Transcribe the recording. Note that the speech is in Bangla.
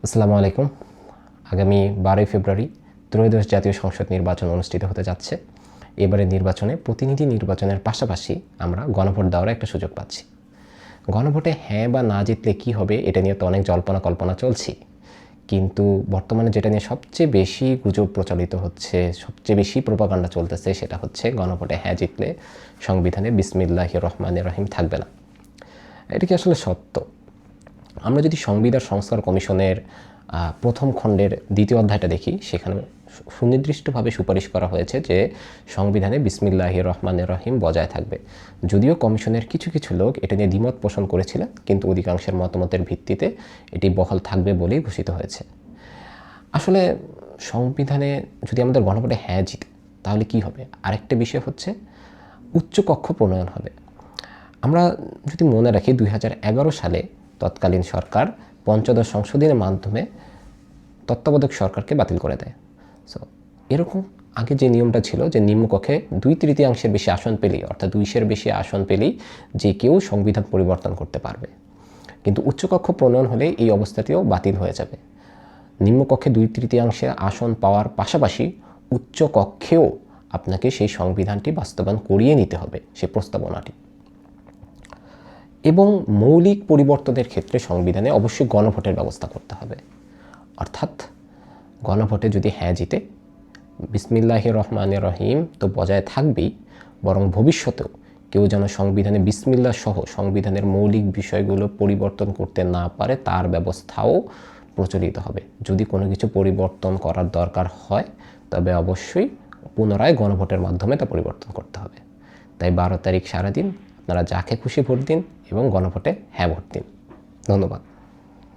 আসসালামু আলাইকুম। আগামী 12ই ফেব্রুয়ারি ত্রয়োদশ জাতীয় সংসদ নির্বাচন অনুষ্ঠিত হতে যাচ্ছে। এবারের নির্বাচনে প্রতিনিধি নির্বাচনের পাশাপাশি আমরা গণভোট দেওয়ার একটা সুযোগ পাচ্ছি। গণভোটে হ্যাঁ বা না জিতলে কী হবে এটা নিয়ে তো অনেক জল্পনা কল্পনা চলছে, কিন্তু বর্তমানে যেটা নিয়ে সবচেয়ে বেশি গুজব প্রচলিত হচ্ছে, সবচেয়ে বেশি প্রোপাগান্ডা চলতেছে, সেটা হচ্ছে গণভোটে হ্যাঁ জিতলে সংবিধানে বিসমিল্লাহির রহমানির রহিম থাকবে না। এটা কি আসলে সত্য? আমরা যদি সংবিধান সংস্কার কমিশনের প্রথম খণ্ডের দ্বিতীয় অধ্যায়টা দেখি, সেখানে সুনির্দিষ্টভাবে সুপারিশ করা হয়েছে যে সংবিধানে বিসমিল্লাহির রহমানির রহিম বজায় থাকবে। যদিও কমিশনের কিছু কিছু লোক এটা নিয়ে দ্বিমত পোষণ করেছিলেন, কিন্তু অধিকাংশের মতামতের ভিত্তিতে এটি বহাল থাকবে বলেই ঘোষিত হয়েছে। আসলে সংবিধানে যদি আমাদের গণভোটে হ্যাঁ জিতে তাহলে কি হবে? আরেকটা বিষয় হচ্ছে উচ্চকক্ষ প্রণয়ন হবে। আমরা যদি মনে রাখি 2011 সালে তৎকালীন সরকার পঞ্চদশ সংশোধনের মাধ্যমে তত্ত্বাবধায়ক সরকারকে বাতিল করে দেয়। সো এরকম আগে যে নিয়মটা ছিল যে নিম্নকক্ষে 2/3 বেশি আসন পেলেই, অর্থাৎ 200-এর বেশি আসন পেলেই যে কেউ সংবিধান পরিবর্তন করতে পারবে, কিন্তু উচ্চকক্ষ প্রণয়ন হলে এই অবস্থাটিও বাতিল হয়ে যাবে। নিম্নকক্ষে 2/3 আসন পাওয়ার পাশাপাশি উচ্চকক্ষেও আপনাকে সেই সংবিধানটি বাস্তবায়ন করিয়ে নিতে হবে, সেই প্রস্তাবনাটি। এবং মৌলিক পরিবর্তনের ক্ষেত্রে সংবিধানে অবশ্যই গণভোটের ব্যবস্থা করতে হবে। অর্থাৎ গণভোটে যদি হ্যাঁ জিতে বিসমিল্লাহির রহমানির রহিম তো বজায় থাকবেই, বরং ভবিষ্যতেও কেউ যেন সংবিধানে বিসমিল্লাহ সহ সংবিধানের মৌলিক বিষয়গুলো পরিবর্তন করতে না পারে তার ব্যবস্থাও প্রচলিত হবে। যদি কোনো কিছু পরিবর্তন করার দরকার হয় তবে অবশ্যই পুনরায় গণভোটের মাধ্যমে তা পরিবর্তন করতে হবে। তাই 12 তারিখ সারাদিন আপনারা যাকে খুশি ভোট দিন এবং গণভোটে হ্যাঁ ভোট দিন। ধন্যবাদ।